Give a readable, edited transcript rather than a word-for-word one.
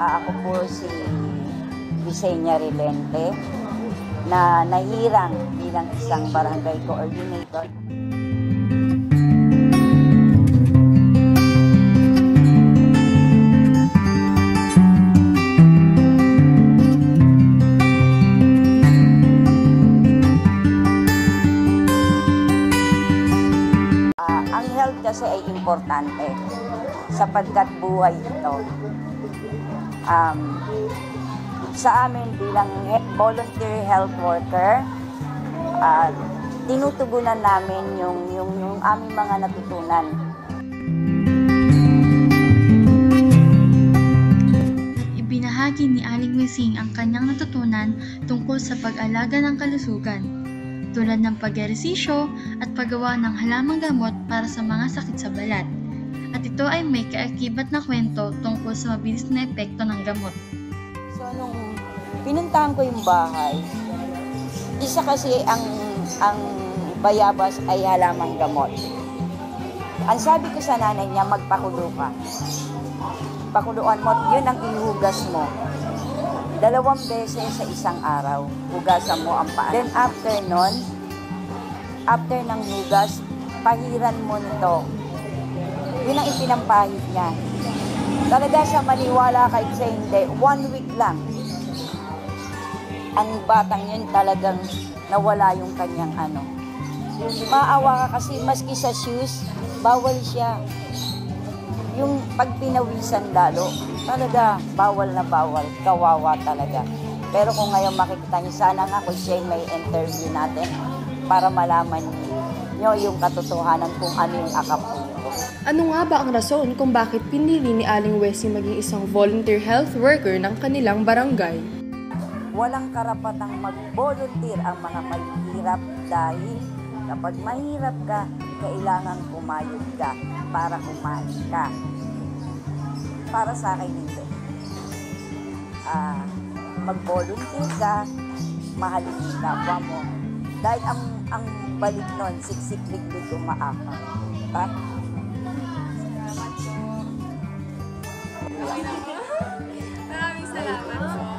Ako po si Visenia Rilente na nahirang bilang isang barangay coordinator. Ang health kasi ay importante sapagkat buhay ito. Sa amin bilang volunteer health worker, tinutugunan namin yung aming mga natutunan. Ibinahagi ni Aling Wesing ang kanyang natutunan tungkol sa pag-alaga ng kalusugan, tulad ng pag-ehersisyo at paggawa ng halamang gamot para sa mga sakit sa balat. At ito ay may kaakibat na kwento tungkol sa mabilis na epekto ng gamot. So, nung pinuntahan ko yung bahay, isa kasi ang bayabas ay halamang gamot. Ang sabi ko sa nanay niya, magpakulo ka. Pakuluan mo, yun ang ihugas mo. 2 beses sa isang araw, hugasan mo ang paa. Then after nun, after ng hugas, pahiran mo nito. Yun ang ipinampahid niya. Talaga siya maniwala kahit sa hindi, 1 week lang. Ang batang yun talagang nawala yung kanyang ano. Maawa ka kasi maski sa shoes, bawal siya. Yung pag pinawisan lalo, talaga bawal na bawal, kawawa talaga. Pero kung ngayon makikita niyo, sana nga kung siya may interview natin para malaman niyo yung katotohanan kung ano yung akap nito. Ano nga ba ang rason kung bakit pinili ni Aling Wesing maging isang volunteer health worker ng kanilang barangay? Walang karapatang mag-volunteer ang mga mahihirap dahil kapag mahirap ka, kailangan kumayod ka para kumain ka. Para sa akin hindi. Mag-volunteer ka, mahalin yung kapwa mo. Dahil ang balik nun, siksik-liklik umaaka. Ha? Maraming salamat.